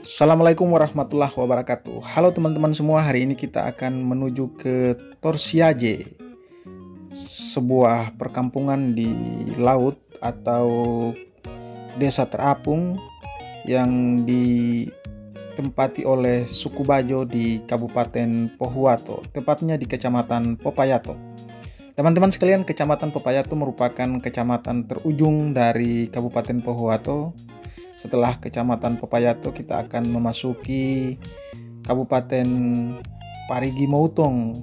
Assalamualaikum warahmatullahi wabarakatuh. Halo teman-teman semua, hari ini kita akan menuju ke Torsiaje, sebuah perkampungan di laut atau desa terapung yang ditempati oleh suku Bajo di Kabupaten Pohuwato, tepatnya di Kecamatan Popayato. Teman-teman sekalian, Kecamatan Popayato merupakan kecamatan terujung dari Kabupaten Pohuwato. Setelah Kecamatan Popayato, kita akan memasuki Kabupaten Parigi Motong,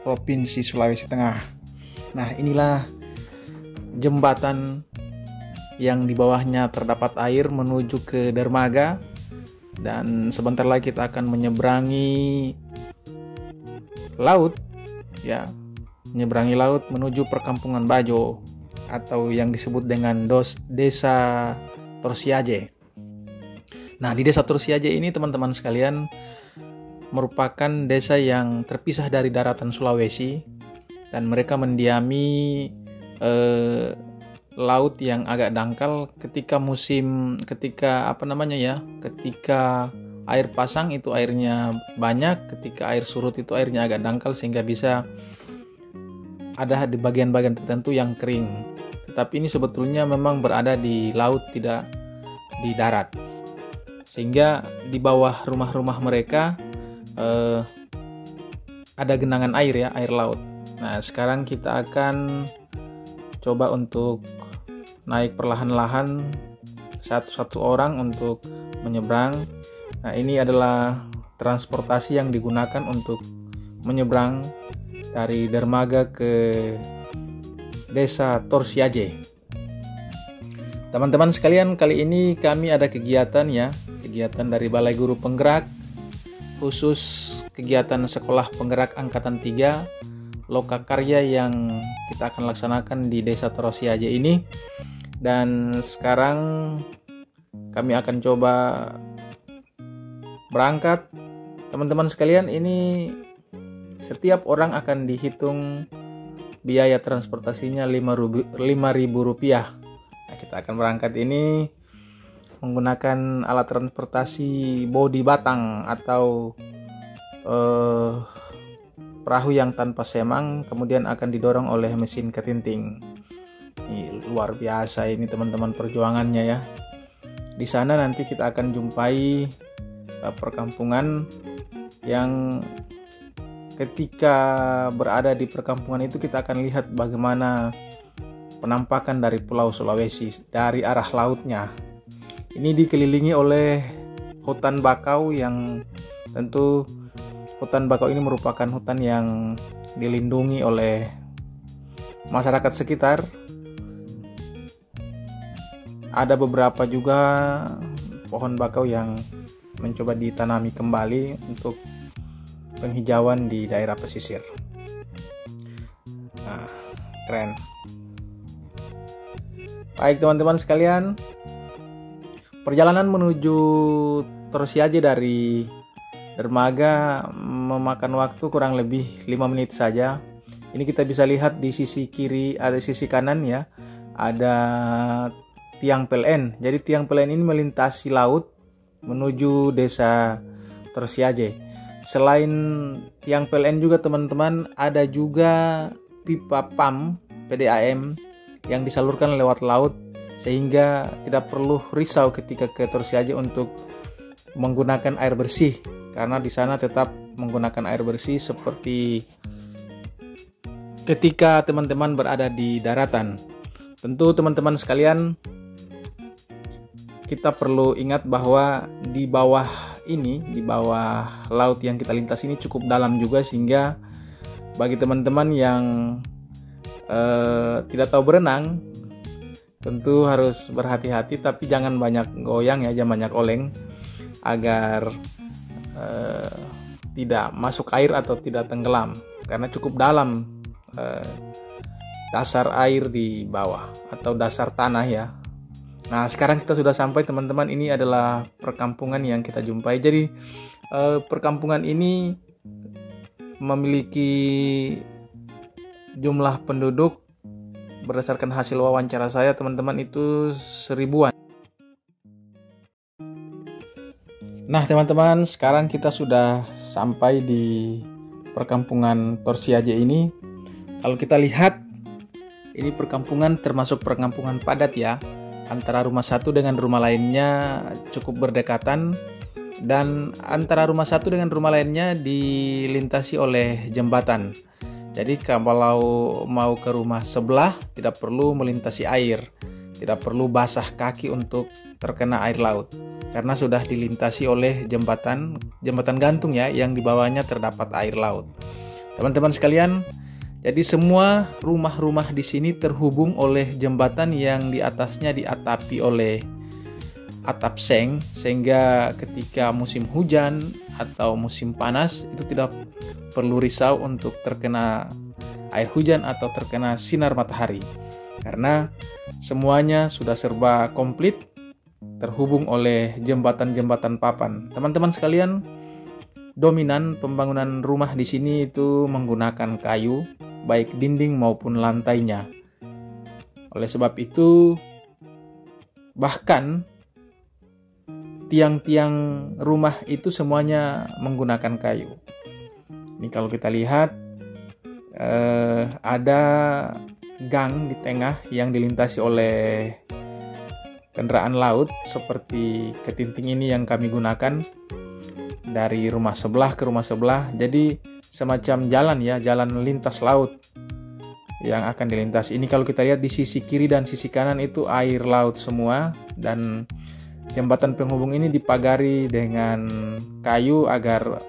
Provinsi Sulawesi Tengah. Nah, inilah jembatan yang di bawahnya terdapat air menuju ke dermaga, dan sebentar lagi kita akan menyeberangi laut, ya, menyeberangi laut menuju perkampungan Bajo atau yang disebut dengan Desa Torsiaje. Nah, di Desa Torsiaje ini teman-teman sekalian merupakan desa yang terpisah dari daratan Sulawesi, dan mereka mendiami laut yang agak dangkal ketika air pasang itu airnya banyak, ketika air surut itu airnya agak dangkal sehingga bisa ada di bagian-bagian tertentu yang kering. Tetapi ini sebetulnya memang berada di laut, tidak di darat, sehingga di bawah rumah-rumah mereka ada genangan air, ya, air laut. Nah, sekarang kita akan coba untuk naik perlahan-lahan satu-satu orang untuk menyeberang. Nah, ini adalah transportasi yang digunakan untuk menyeberang dari dermaga ke Desa Torsiaje. Teman-teman sekalian, kali ini kami ada kegiatan dari Balai Guru Penggerak, khusus kegiatan Sekolah Penggerak Angkatan 3 Lokakarya yang kita akan laksanakan di Desa Torsiaje ini. Dan sekarang kami akan coba berangkat. Teman-teman sekalian, ini setiap orang akan dihitung biaya transportasinya Rp5.000. Nah, kita akan berangkat ini menggunakan alat transportasi bodi batang atau perahu yang tanpa semang, kemudian akan didorong oleh mesin ketinting. Ini luar biasa ini teman-teman perjuangannya, ya. Di sana nanti kita akan jumpai perkampungan yang ketika berada di perkampungan itu kita akan lihat bagaimana penampakan dari Pulau Sulawesi dari arah lautnya. Ini dikelilingi oleh hutan bakau, yang tentu hutan bakau ini merupakan hutan yang dilindungi oleh masyarakat sekitar. Ada beberapa juga pohon bakau yang mencoba ditanami kembali untuk penghijauan di daerah pesisir. Nah, keren. Baik teman-teman sekalian, perjalanan menuju Torsiaje dari dermaga memakan waktu kurang lebih 5 menit saja. Ini kita bisa lihat di sisi kiri, ada sisi kanan, ya, ada tiang PLN. Jadi tiang PLN ini melintasi laut menuju Desa Torsiaje. Selain tiang PLN juga teman-teman, ada juga pipa PAM PDAM yang disalurkan lewat laut, sehingga tidak perlu risau ketika ke Torsiaje untuk menggunakan air bersih, karena di sana tetap menggunakan air bersih seperti ketika teman-teman berada di daratan. Tentu teman-teman sekalian, kita perlu ingat bahwa di bawah laut yang kita lintas ini cukup dalam juga, sehingga bagi teman-teman yang tidak tahu berenang tentu harus berhati-hati, tapi jangan banyak goyang, ya, jangan banyak oleng agar tidak masuk air atau tidak tenggelam, karena cukup dalam dasar air di bawah atau dasar tanah, ya. Nah, sekarang kita sudah sampai teman-teman. Ini adalah perkampungan yang kita jumpai. Jadi perkampungan ini memiliki jumlah penduduk, berdasarkan hasil wawancara saya teman-teman, itu 1000-an. Nah teman-teman, sekarang kita sudah sampai di perkampungan Torsiaje ini. Kalau kita lihat, ini perkampungan termasuk perkampungan padat ya. Antara rumah satu dengan rumah lainnya cukup berdekatan, dan antara rumah satu dengan rumah lainnya dilintasi oleh jembatan. Jadi kalau mau ke rumah sebelah tidak perlu melintasi air, tidak perlu basah kaki untuk terkena air laut, karena sudah dilintasi oleh jembatan gantung ya, yang di bawahnya terdapat air laut. Teman-teman sekalian, jadi semua rumah-rumah di sini terhubung oleh jembatan yang di atasnya diatapi oleh atap seng, sehingga ketika musim hujan atau musim panas itu tidak perlu risau untuk terkena air hujan atau terkena sinar matahari, karena semuanya sudah serba komplit terhubung oleh jembatan-jembatan papan. Teman-teman sekalian, dominan pembangunan rumah di sini itu menggunakan kayu, baik dinding maupun lantainya. Oleh sebab itu, bahkan tiang-tiang rumah itu semuanya menggunakan kayu. Ini kalau kita lihat, ada gang di tengah yang dilintasi oleh kendaraan laut seperti ketinting ini yang kami gunakan dari rumah sebelah ke rumah sebelah. Jadi semacam jalan ya, jalan lintas laut yang akan dilintasi. Ini kalau kita lihat di sisi kiri dan sisi kanan itu air laut semua, dan jembatan penghubung ini dipagari dengan kayu agar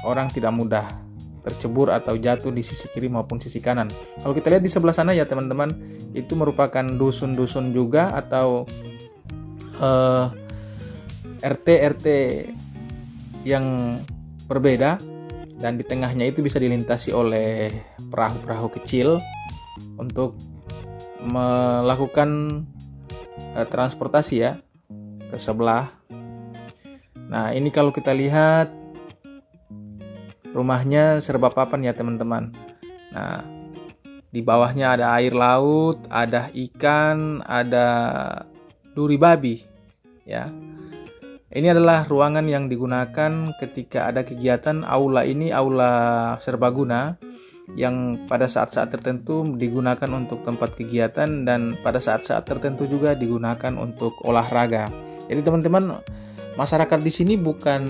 orang tidak mudah tercebur atau jatuh di sisi kiri maupun sisi kanan. Kalau kita lihat di sebelah sana ya teman-teman, itu merupakan dusun-dusun juga atau RT yang berbeda, dan di tengahnya itu bisa dilintasi oleh perahu-perahu kecil untuk melakukan transportasi ya ke sebelah. Nah ini kalau kita lihat rumahnya serba papan ya teman-teman. Nah di bawahnya ada air laut, ada ikan, ada duri babi ya. Ini adalah ruangan yang digunakan ketika ada kegiatan. Aula ini aula serbaguna yang pada saat-saat tertentu digunakan untuk tempat kegiatan, dan pada saat-saat tertentu juga digunakan untuk olahraga. Jadi teman-teman, masyarakat di sini bukan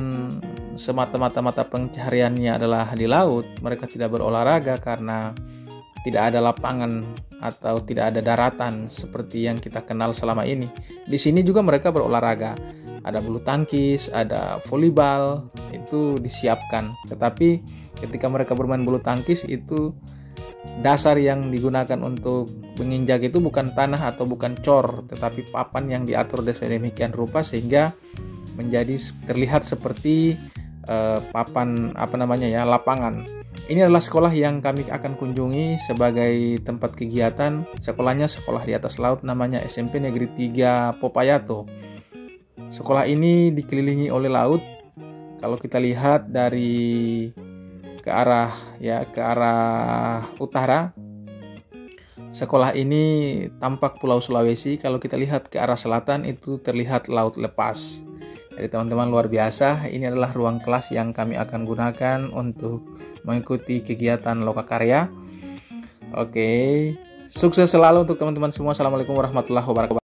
semata-mata mata pencahariannya adalah di laut. Mereka tidak berolahraga karena tidak ada lapangan atau tidak ada daratan seperti yang kita kenal selama ini. Di sini juga mereka berolahraga. Ada bulu tangkis, ada volleyball, itu disiapkan. Tetapi ketika mereka bermain bulu tangkis itu dasar yang digunakan untuk menginjak itu bukan tanah atau bukan cor, tetapi papan yang diatur demikian rupa sehingga menjadi terlihat seperti papan lapangan. Ini adalah sekolah yang kami akan kunjungi sebagai tempat kegiatan. Sekolahnya sekolah di atas laut, namanya SMP Negeri 3 Popayato. Sekolah ini dikelilingi oleh laut. Kalau kita lihat dari ke arah utara, sekolah ini tampak Pulau Sulawesi. Kalau kita lihat ke arah selatan itu terlihat laut lepas. Jadi teman-teman, luar biasa. Ini adalah ruang kelas yang kami akan gunakan untuk mengikuti kegiatan Lokakarya. Oke, sukses selalu untuk teman-teman semua. Assalamualaikum warahmatullahi wabarakatuh.